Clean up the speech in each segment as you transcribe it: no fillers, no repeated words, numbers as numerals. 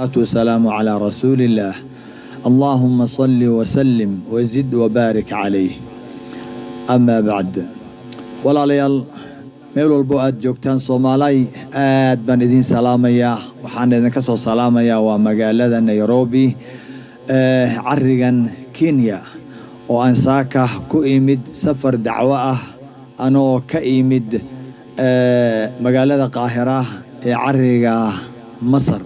والسلام على رسول الله اللهم صل وسلم وزد وبارك عليه أما بعد ولا ليال meel walbo aad joogtaan Soomaaliya aad baan idin salaamayaa waxaan idin ka soo salaamayaa waa magaalada Nairobi carigan Kenya oo aan saaka ku imid safar dacwo ah anoo ka imid magaalada Qaahira ee cariga Masar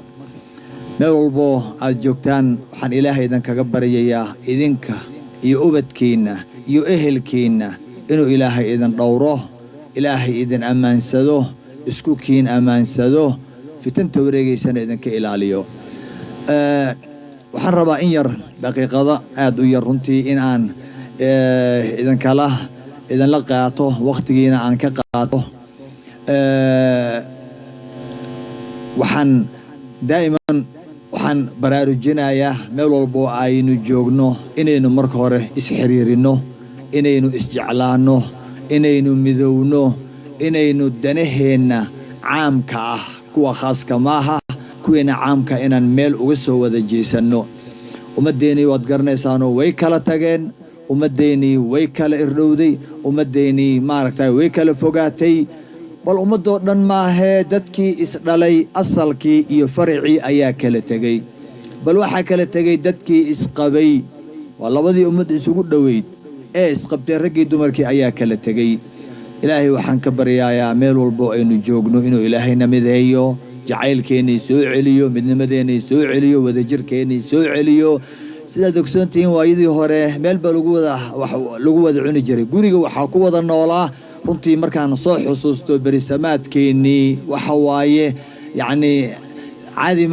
meel walbo aad joogtaan waxaan Ilaahay idin kaga baryayaa idinka iyo ubadkiina iyo ehelkiina inuu Ilaahay idin dhowro إلهي إذن أمان سدو اسكوكين أمان سدو فتن توريجي سنة إذن كإلاليو وحربا إنير دقيقة آدو يرنتي إن آن إذن كله إذن لقاته وقت جينا عن كقاته وحن دائما وحن برارو الجناية مولو البو آينو جوغنو إنينو مركوره إسحريرينو إنينو إسجعلانو inaynu midowno inaynu danaheena caamka ah kuwa khaaska maaha kuweena caamka inaan meel uga soo wada jeesano umadeeni wad garnaysaano way kala tageen umadeeni way kala irdhowday umadeeni maaragtay way kala fogaatay bal ummadoo dhan maahe dadkii isdhalay asalkii iyo farci ayaa kala tagay bal waxa kala tagay dadkii isqabay waa labadii ummad isugu dhaweyd isqabtay ragii dumarkii ayaa kala tagay ilaahay waxaan ka baryayaa meel walbo aynu joogno inuu ilaahayna mideeyo jacaylkeena soo celiyo midnimadeena soo celiyo wadajirkeena soo celiyo sida dogsoontiin waayidii hore meel ba lagu wada cuni jiray guriga waxa ku wada noolaa runtii markaan soo xusuusto berisamaadkeeni waxa waaye yaani caadi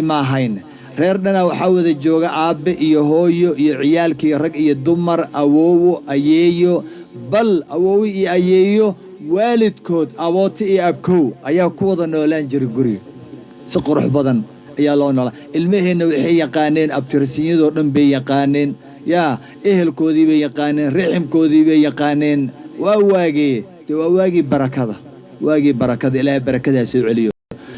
ma ahayn reer dhana waxa wada jooga aabe iyo hooyo iyo ciyaalkii rag iyo dumar awoowo ayeeyo bal awoowi iyo ayeeyo waalidkood abooti iyo abkow ayaa ku wada noolaan jiray guriga si qurux badan ayaa loo noolaa ilmaheena waxay yaqaaneen abtirsinyadoo dhan bay yaqaaneen yaa ehelkoodii bay yaqaaneen riximkoodii bay yaqaaneen waa waagii barakada ilaahay barakada soo celiyo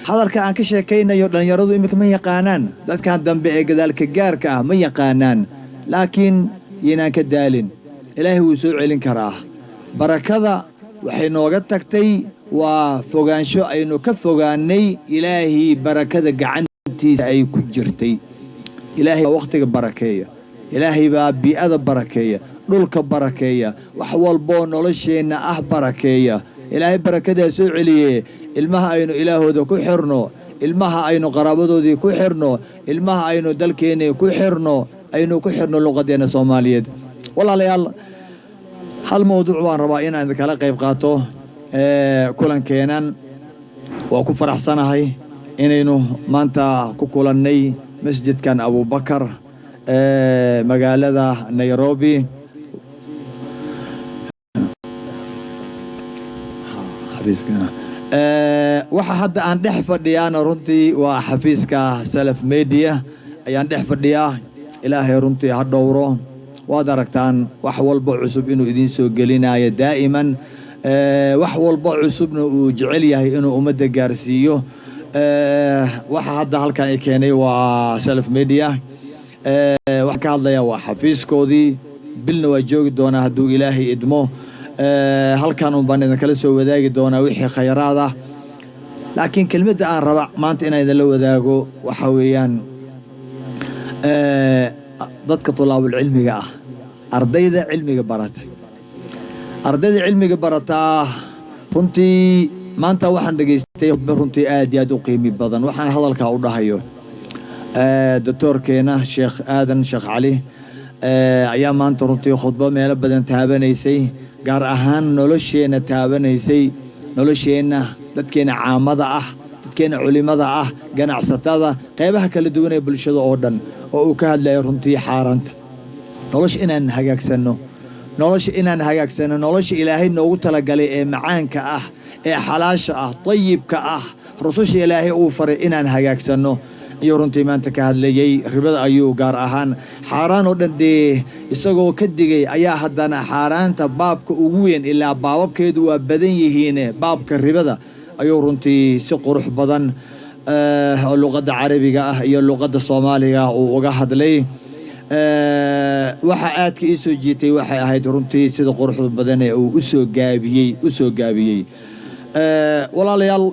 hadalka aan ka sheekaynayo dhalinyaradu imika ma yaqaanaan dadkan dambe ee gadaalka gaarka ah ma yaqaanaan laakiin inaan ka daalin ilaahay wuu soo celin karaa barakada waxay nooga tagtay waa fogaansho aynu ka fogaanay ilaahay barakada gacantiisa ay ku jirtay ilaahay waqtiga barakeeya ilaahay baa bi'ada barakeeya dhulka barakeeya wax walbo nolosheena ah barakeeya ilaahay barakada soo celiye ilmaha aynu ilaahooda ku xirno ilmaha aynu qaraabadoodii ku xirno ilmaha aynu dalkeena ku xirno luqadeena Soomaaliyeed walaalayaal hal mowduuc waan rabaa inaan kala qayb qaato kulankeenan waa ku faraxsanahay inaynu maanta ku kulannay masjidkan Abu Bakar magaalada Nairobi waxa hadda aan dhex fadhiyaan runtii waa xafiiska Salaf Media ayaan dhex fadhiyaa ilaahay runtii ha dhowro waad aragtaan wax walba cusub inuu idin soo gelinayo daa'iman wax walba cusubna uu jecel yahay inuu ummadda gaarsiiyo waxa hadda halkan ay keenay waa Salaf Media wax ka hadlaya waa xafiiskoodii bilna waa joogi doonaa hadduu ilaahay idmo halkan baan idin kala soo wadaagi doonaa wixii khayraad ah laakiin kelmadda aan raba maanta inaan idin la wadaago waxa weeyaan dadka طلاب cilmiga ah ardayda cilmiga barata runtii maanta waxaan dhageystay runtii aad iyo aad u qiimi badan waxaan hadalka u dhahayo doctorkeena Sheekh Aadan Sheekh Cali ayaa maanta runtii khudbad meel badan taabanaysay gaar ahaan nolosheena taabanaysay nolosheena dadkeena caamada ah dadkeena culimada ah ganacsatada qaybaha kala duwan ee bulshada oo dhan oo uu ka hadlayo runtii xaaranta nolosha inaan hagaagsano nolosha ilaahay noogu talagalay ee macaanka ah ee xalaasha ah tayyibka ah rususha ilaahay uu faray inaan hagaagsano iyo runtii maanta ka hadlayay ribada ayuu gaar ahaan xaaraan oo dhan isagoo ka digay ayaa haddana xaaraanta baabka ugu weyn ilaa baababkeedu waa badan yihiin baabka ribada ayuu runtii si qurux badan اللغة العربية هي اللغة الصومالية وقاعد لي waxa aad ka isoo jiitay waxay ahayd runtii sida quruxda badan ee uu u soo gaabiyay walaalayaal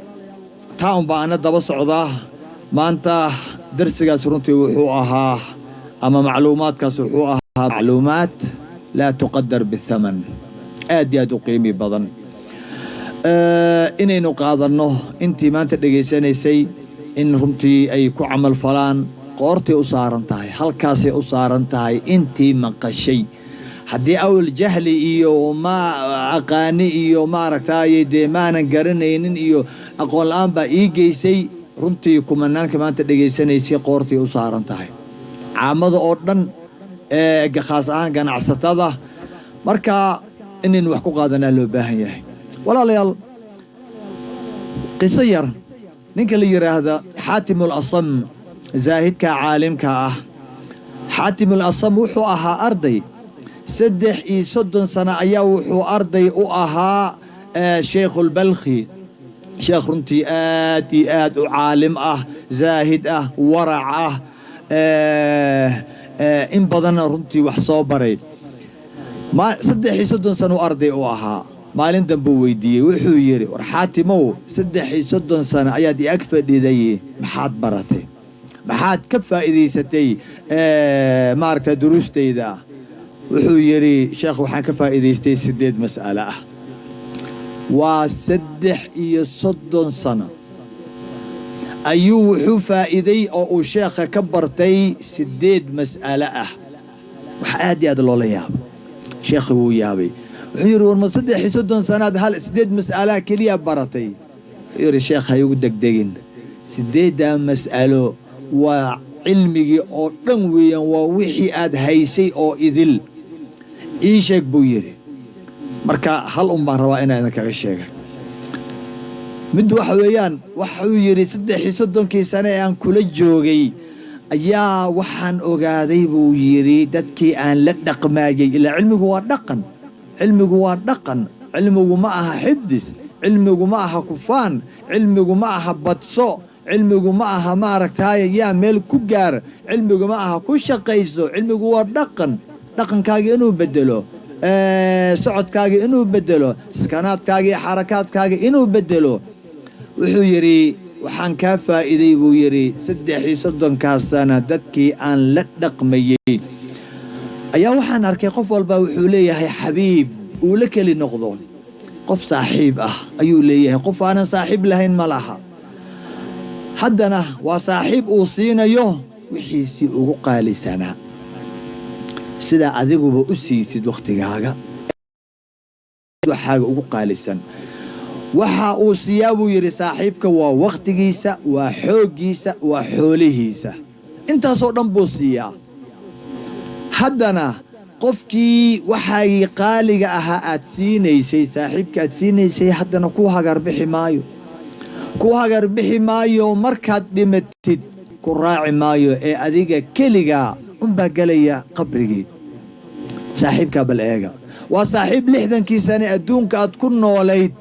taan baana daba socdaa maanta darsigaas runtii wuxuu ahaa ama macluumaadkaas wuxuu ahaa macluumaad la tuqaddar bithaman aad u qiimi badan inaynu qaadano intii maanta dhageysanaysay in runtii ay ku camal falaan qoortay u saaran tahay halkaasay u saaran tahay intii maqashay haddii awal jahli iyo ma aqaani iyo maaragtay dee maanan garanaynin iyo aqoon la'aan baa ii geysay runtii kumanaanka maanta dhageysanaysay qoortay u saaran tahay caamada oo dhan khaas ahaan ganacsatada marka inaynu wax ku qaadanaa loo baahan yahay walaalayaal qiso yar ninka la yiraahdo xaatimul asam zaahidka caalimka ah xaatimul asam wuxuu ahaa arday 33 sano ayaa wuxuu arday u ahaa sheikhul balkhi sheekh runtii aad u caalim ah zaahid ah warac ah in badan runtii wax soo baray ma 33 sano arday u ahaa maalin dambe weydiiyey wuxuu yiri war xaatimow 33 sano ayaad ii ag fadhiday maxaad baratay maxaad ka faa'iideysatay maaragtay duruustayda wuxuu yiri sheekh waxaan ka faa'iideystay 8 mas'ala ah waa 33 sano ayuu wuxuu faa'iiday oo uu sheekha ka bartay 8 mas'ala ah wax aad loola yaabo sheekhu wuu yaabay wuxuu yiri war ma 33 sanaad hal 8 mas'ala kaliya baratay yiri sheekh ha igu degdegin 8 mas'alo waa cilmigii oo dhan weeyaan waa wixii aad haysay oo idil ii sheeg buu yiri marka hal baan rabaa inaan kaga sheego mid waxa weeyaan wuxuu yiri 33 sano ee aan kula joogay ayaa waxaan ogaaday buu yiri dadkii aan la dhaqmaayay ilaa cilmigu waa dhaqan cilmigu ma aha xibdis cilmigu ma aha kufaan cilmigu ma aha badso cilmigu ma aha maaragtay yaa meel ku gaar cilmigu ma aha ku shaqayso cilmigu waa dhaqankaaga inuu bedelo socodkaaga inuu bedelo iskanaadkaaga iyo xarakaadkaaga inuu bedelo wuxuu yiri waxaan ka faa'iiday buu yiri 33 sano dadkii aan la dhaqmayay ayaa waxaan arkay qof walba wuxuu leeyahay xabiib uu la kali noqdo qof saaxiib ah ayuu leeyahay qof aan saaxiib lahayn ma laha haddana waa saaxiib uu siinayo wixiisii ugu qaalisanaa sida adiguba u siisid waqtigaaga waxaaga ugu qaalisan waxa uu siyaa buu yiri saaxiibka waa waqtigiisa waa xoogiisa waa xoolihiisa intaasoo dhan buu siyaa haddana qofkii waxaagii qaaliga ahaa aad siinaysay saaxiibka aad siinaysay haddana ku hagarbixi maayo markaad dhimatid ku raaci maayo ee adiga keligaa unbaa gelaya qabrigii saaxiibkaa bal eega waa saaxiib 60 sano adduunka aad ku noolayd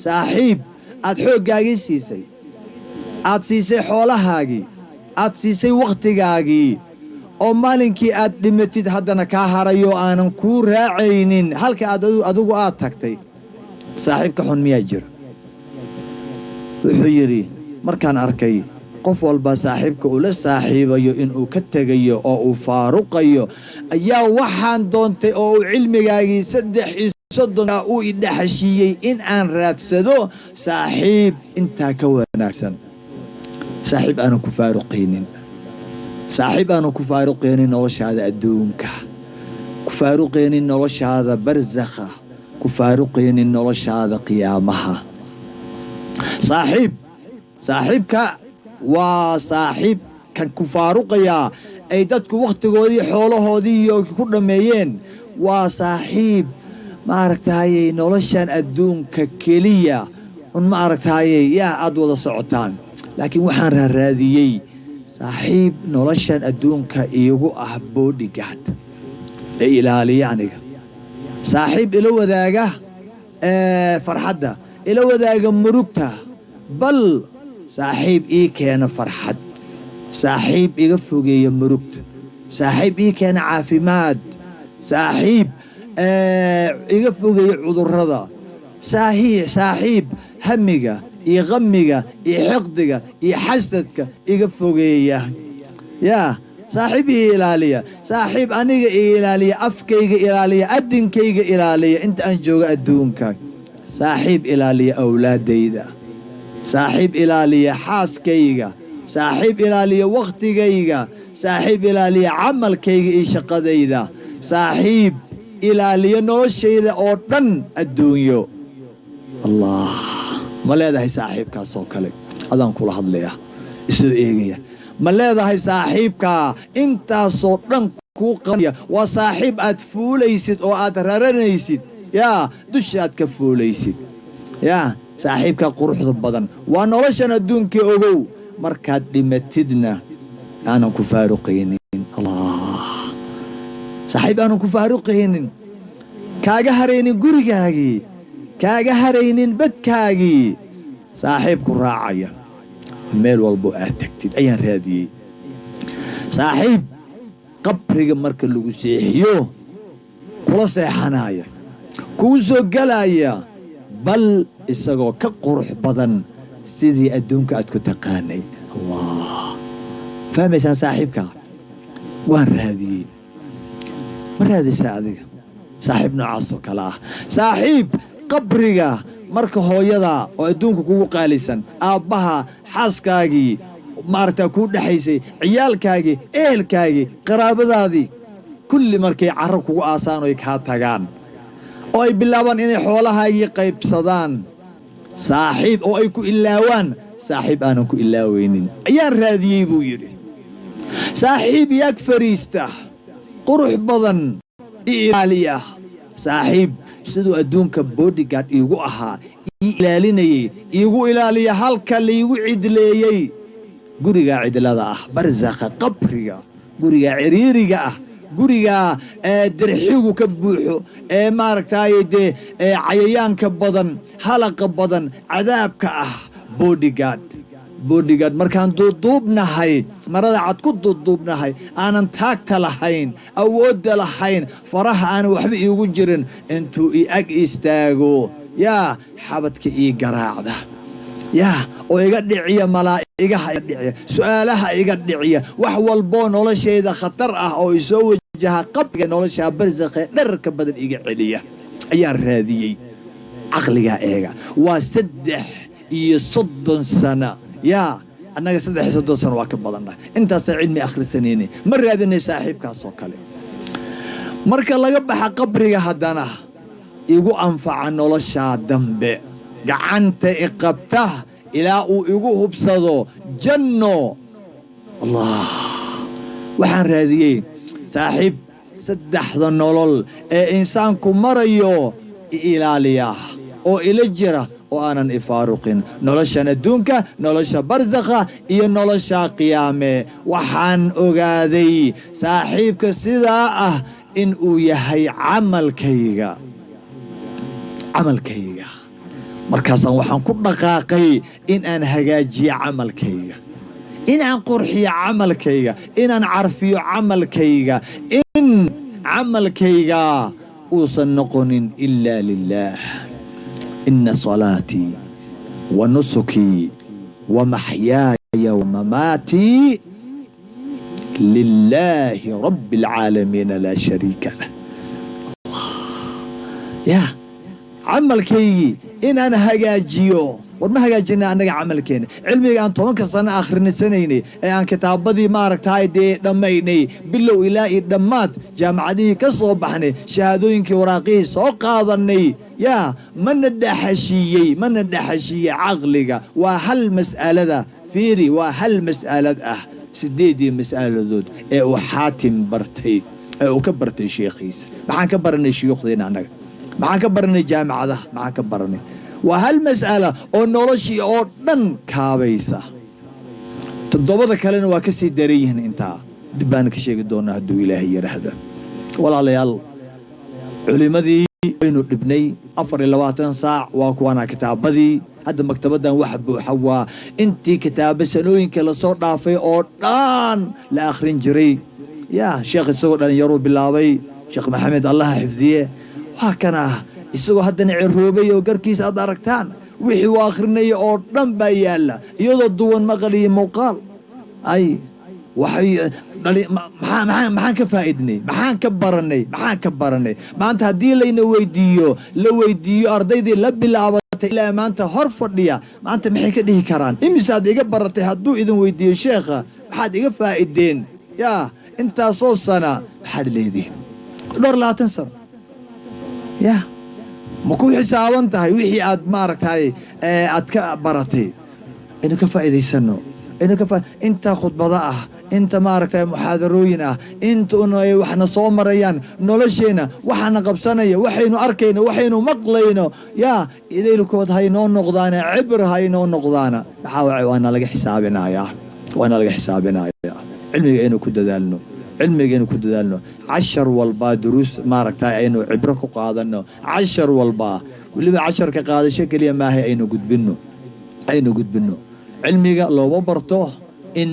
saaxiib aad xooggaagii siisay aad siisay xoolahaagii aad siisay waqtigaagii oo maalinkii aad dhimatid haddana kaa harayo aanan kuu raacaynin halka adigu aad tagtay saaxiibka xun miyaa jira wuxuu yiri markaan arkay qof walba saaxiibka uu la saaxiibayo inuu ka tegayo oo uu faaruqayo ayaa waxaan doontay oo uu cilmigaagii 33 uu idhaxashiyay in aan raadsado saaxiib intaa ka wanaagsan saaxiib aan ku faaruqaynin noloshaada adduunka ku faaruqaynin noloshaada barzakha ku faaruqaynin noloshaada qiyaamaha saaxiibka waa saaxiib kan ku faaruqaya ay dadku waqtigoodii xoolahoodii iyo ku dhameeyeen waa saaxiib maaragtay noloshan adduunka kaliya maaragtay yaa aad wada socotaan laakiin waxaan raadiyay saaxiib noloshan adduunka iigu ah bodyguard ee ilaaliya aniga saaxiib ila wadaaga farxadda ila wadaaga murugta bal saaxiib ii keena farxad, saaxiib iga fogeeya murugta, saaxiib ii keena caafimaad, saaxiib iga fogeeya cudurrada, saaxiib hamiga iyo qamiga iyo xiqdiga iyo xasadka iga fogeeya. yaa saaxiib ii ilaaliya, saaxiib aniga ii ilaaliya, afkayga ilaaliya, addinkayga ilaaliya inta aan joogo adduunka, saaxiib ilaaliya awlaaddayda, saaxiib ilaaliya xaaskayga, saaxiib ilaaliya wakhtigayga, saaxiib ilaaliya camalkayga iyo shaqadayda, saaxiib ilaaliya noloshayda oo dhan adduunyo. allah ma leedahay saaxiibkaasoo kale? adaan kula hadlaya, isoo eegaya. ma leedahay saaxiibkaa intaasoo dhan kuu qabanaya? waa saaxiib aad fuulaysid oo aad raranaysid, yaa dusha aad ka fuulaysid. yaa saaxiibkaa quruxda badan waa noloshan adduunkii ogow, markaad dhimatidna aanan ku faaruqaynin. allah saaxiib aanan ku faaruqaynin, kaaga haraynin gurigaagii, kaaga haraynin badkaagii, saaxiib ku raacaya meel walbo aad tagtid ayaan raadiyey. saaxiib qabriga marka lagu seexiyo kula seexanaya, kuu soo gelaya, bal isagoo ka qurux badan sidii adduunka aad ku taqaanay. allah fahmaysaan saaxiibkaa? waan raadiyey. ma raadaysaa adiga saaxiib noocaasoo kale ah? saaxiib qabriga marka hooyada oo adduunka kugu qaalisan, aabbaha, xaaskaagii maaragtaa kuu dhexaysay, ciyaalkaagii, ehelkaagii, qaraabadaadii, kulli markay carro kugu aasaan oy kaa tagaan oo ay bilaabaan inay xoolahaagii qaybsadaan, saaxiib oo ay ku ilaawaan, saaxiib aanan ku ilaawaynin ayaan raadiyey buu yidhi. saaxiib yaag fariista, qurux badan, ilaaliya, saaxiib siduu adduunka bodyguard iigu ahaa, ii ilaalinayey, iigu ilaaliya halka laiigu cidleeyey, gurigaa cidlada ah, barsakha, qabriga, gurigaa ciriiriga ah, gurigaa dirxigu ka buuxo, ee maaragtaaye dee cayayaanka badan, halaqa badan, cadaabka ah. bodyguard markaan duuduubnahay, marada cad ku duuduubnahay, aanan taagta lahayn, awoodda lahayn, faraha aanan waxba iigu jirin, intuu i ag istaago, yaa xabadka ii garaacda, yaa oo iga dhiciya, malaa'igaha iga dhiciya, su'aalaha iga dhiciya, wax walboo noloshayda khatar ah oo isoo wajaha qabriga noloshaa barsakhe dherarka badan iga celiya ayaan raadiyey. caqligaa eega, waa 3 sano. yaa annaga 3 sano waa ka badannahay, intaasaan cilmi akhrisanayni, ma raadinay saaxiibkaasoo kale. marka laga baxa qabriga haddana igu anfaca noloshaa dambe, gacanta i qabta ilaa uu igu hubsado janno. allah waxaan raadiyey saaxiib 3 nolol ee insaanku marayo i ilaaliya oo ila jira oo aanan ifaaruqin, noloshan adduunka, nolosha barsakha iyo nolosha qiyaame. waxaan ogaaday saaxiibka sidaa ah in uu yahay camalkayga. markaasaan waxaan ku dhaqaaqay in aan hagaajiyo camalkayga, in aan qurxiyo camalkayga, inaan carfiyo camalkayga, in camalkayga uusan noqonin ilaa lilaah. إن صلاتي ونسكي ومحياي ومماتي لله رب العالمين لا شريك له. يا عملكي إن أنا هجاجيو وما هجاجينا أنا عملكين علمي أن طبعا كسنة آخر سنيني أن كتاب بدي مارك هاي دي دميني بالله إلهي دمات جامعة دي كصوبحني شهادوين كوراقي سوق هذني يا من الدحشية عقلك وهل مسألة فيري وهل مسألة سديدي مسألة ذود وحاتم برتي وكبرتي شيخيس معان كبرني شيوخ دينا أنا معان كبرني جامعة ده معان كبرني وهل مسألة أو نورشي أو دن كابيسة تضبط كلنا وكسي دريهن انت دبانك شيء دونا هدو إلهي رهدا ولا ليال علماء إنه ابني أفر اللواتن ساعة وأكوانا كتابدي هذا مكتبة وحب حوا أنتي كتاب سنوين كلا صوت رافي أوردان لآخرين جري يا شيخ السوق أن يرو بالله شيخ محمد الله حفظيه وهكذا السوق هذا نعربي وقركيس أداركتان وحي واخرني أوردان بيالا يضو الدون مغلي مقال أي وحي maxaan ka faa'iidnay maxaan ka baranay maanta haddii layna weydiiyo ardaydii la bilaabatay ilaa maanta hor fadhiya maanta maxay ka dhihi karaan imisaad iga baratay hadduu idin weydiiyo sheekha maxaad iga faa'iideen yaa intaasoo sana maxaad leedihiin dhowr 20 sano yaa ma ku xisaaban tahay wixii aad maaragtay aad ka baratay inuu ka faa'iidaysano inta khudbada ah inta maaragtay muxaadaroyin ah inta waxna soo marayaan nolosheena waxana qabsanaya waxaynu arkayno waxaynu maqlayno yaa idaylkood haynoo noqdaana cibr haynoo noqdaana waxa waana laga xisaabinayaa cilmiga aynu ku dadaalno 10 walba duruus maaragtay aynu cibro ku qaadano 10 walba waliba 10 ka qaadasho kaliya ma ahay aynu gudbino cilmiga loo barto in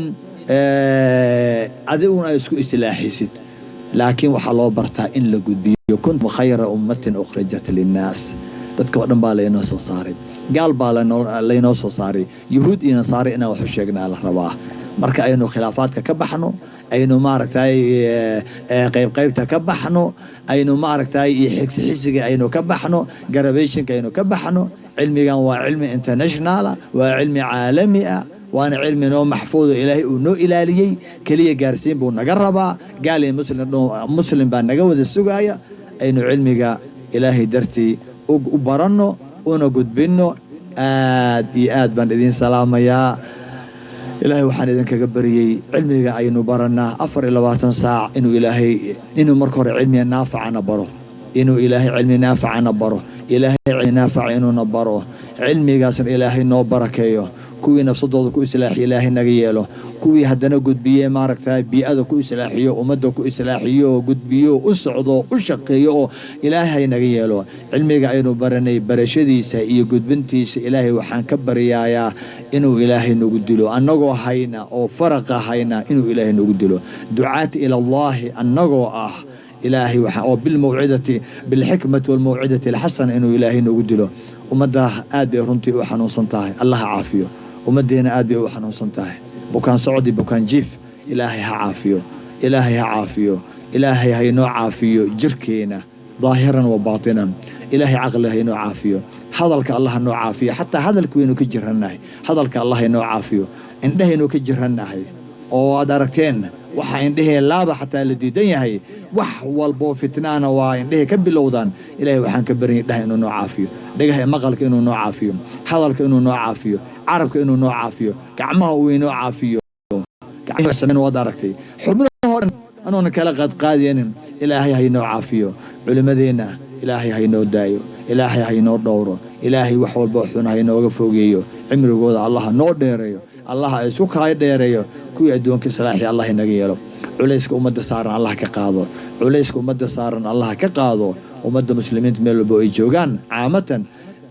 adiguna isku islaaxisid laakiin waxa loo bartaa in la gudbiyo kuntu khayra ummatin ukhrajat linnaas dadka oo dhan baa leeyno soo saaray gaal baa leeyno soo saaray yahuud iyo nasaari inaan wax u sheegnaa la rabaa marka aynu khilaafaadka ka baxno aynu maaragtay qaybta ka baxno aynu maaragtay xigsiga aynu ka baxno garabeeshinka aynu ka baxno cilmigan waa cilmi international waa cilmi caalami ah وانا علمي نو محفوظ إلهي ونو إلاليي كلية جارسين بو نقربا قال مسلم بان نقود السقايا أينو علمي إلهي درتي وبرنو ونو قد بنو آد بان إذين سلام يا إلهي وحان إذن كقبري علمي أينو برنا أفر إلا 20 ساعة إنو إلهي إنو مركور علمي نافع نبره إنو إلهي علمي نافع نبره إلهي علمي نافع إنو نبره علمي قاسم إلهي نو بركيه kuwii nafsadooda ku islaaxiyo ilaahay naga yeelo kuwii haddana gudbiye maaragtay bi'ada ku islaaxiyo ummadda ku islaaxiyo gudbiyo u socdo u shaqeeyo oo ilaahay naga yeelo cilmiga aynu baranay barashadiisa iyo gudbintiisa ilaahay waxaan ka baryayaa inuu ilaahay nagu dilo annagoo hayna oo faraqa hayna inuu ilaahay nagu dilo ducaat ila allah annagoo ah ilaahay waxa oo bil mawcidati bil hikmati wal mawcidati al hasana inuu ilaahay nagu dilo ummadda aad ay runtii u xanuunsan tahay allah caafiyo ومدينا آدي وحنا صنتاه بكان سعودي بكان جيف إلهي عافيه إلهي هاي نوع عافيه جركينا ظاهرا وباطنا إلهي عقله هاي نوع عافيه حضلك الله نوع عافيه حتى هذا الكوين كجرهناه حضلك الله نوع عافيه عنده نوع كجرهناه أو أدركين وح عنده لابا حتى الذي دنيا وح والبو فتنانا وعنده كبلودان إلهي وحن كبرني ده إنه نوع عافيه ده مقالك إنه نوع عافيه حضلك إنه نوع عافيه عربك إنه نوع عافيه كعمه وينو عافيه كعمه سمين وداركتي حبنا أنا نكلا قد قادين إلهي هاي نوع عافيه علماء إلهي هاي نوع دايو إلهي هاي نوع دوره إلهي وحول بوحنا هاي نوع فوقيه عمره قول الله نوع ديريو الله يسوق هاي ديريو كوي أدون كسلاحي الله ينقيله عليسك أمد سارن الله كقاضو عليسك أمد سارن الله كقاضو أمد مسلمين تميلوا بوي جوغان عامة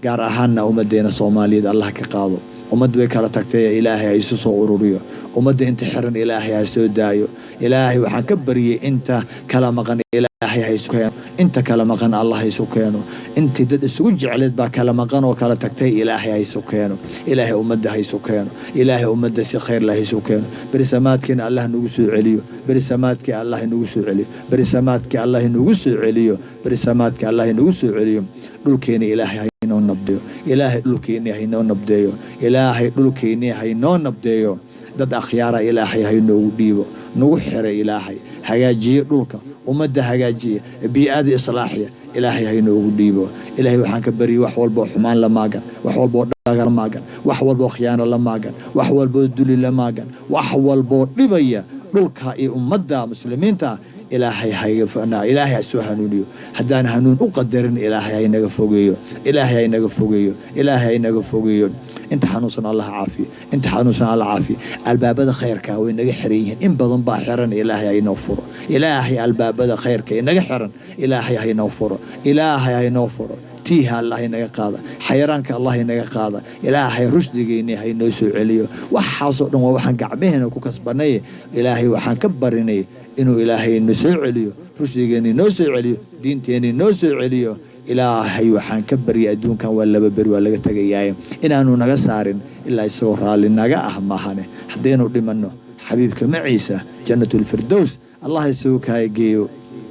gaar ahaanna ummadeena Soomaaliyeed Allah ka qaado ummad way kala tagtay ilaahay ay soo ururiyo ummadda inta xiran ilaahay ay soo daayo ilaahay waxaan ka bariyay inta kala maqan ilaahay ay soo keeno inta kala maqan Allah ay soo keeno inta dad isugu jecleed baa kala maqan oo kala tagtay ilaahay ay soo keeno ilaahay ummadda ay soo keeno ilaahay ummadda si khayr leh ay soo keeno berisamaadkina Allah nagu soo celiyo berisamaadkii Allah nagu soo celiyo berisamaadkii Allah nagu soo celiyo berisamaadkii Allah nagu soo celiyo dhulkeena ilaahay noo nabdeeyo ilaahay dhulkeena haynoo nabdeeyo ilaahay dhulkeena haynoo nabdeeyo dad akhyaara ilaahay haynoogu dhiibo nagu xiray ilaahay hagaajiyo dhulka ummadda hagaajiyo bi'ada islaaxiya ilaahay haynoogu dhiibo ilaahay waxaan ka bari wax walba xumaan la maagan wax walba dhagar la maagan wax walba khiyaano la maagan wax walba duli la maagan wax walba dhibaya dhulka iyo ummadda muslimiinta إلهي هيغفرنا إلهي أسوى هنونيو حدان هنون أقدرن إلهي هينغفوغيو إلهي هينغفوغيو إلهي هينغفوغيو انت حنوصنا الله عافية انت حنوصنا الله عافية الباب خيرك وإنك حريين إن بدن باحرن إلهي هينوفر إلهي الباب خيرك إنك حرن إلهي هينوفر إلهي هينوفر تيها الله إنك قاضى حيرانك الله إنك قاضى إلهي رشدي إني هي نوسو عليو وحاصل وحن قعبهن وكسبني إلهي وحن كبرني إنه إلهي نوسو عليو رشدي إني نوسو عليو دينتي إني نوسو عليو إلهي وحن كبري أدون كان ولا ببر ولا تجياي إن أنو نجسارن إلا يسوع للنجا أهمهانه حدينه لمنه حبيبك معيسى جنة الفردوس الله يسوك هاي جيو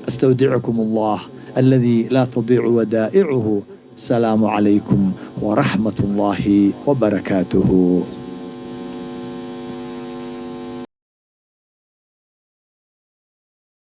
استودعكم الله الذي لا تضيع ودائعه. السلام عليكم ورحمة الله وبركاته.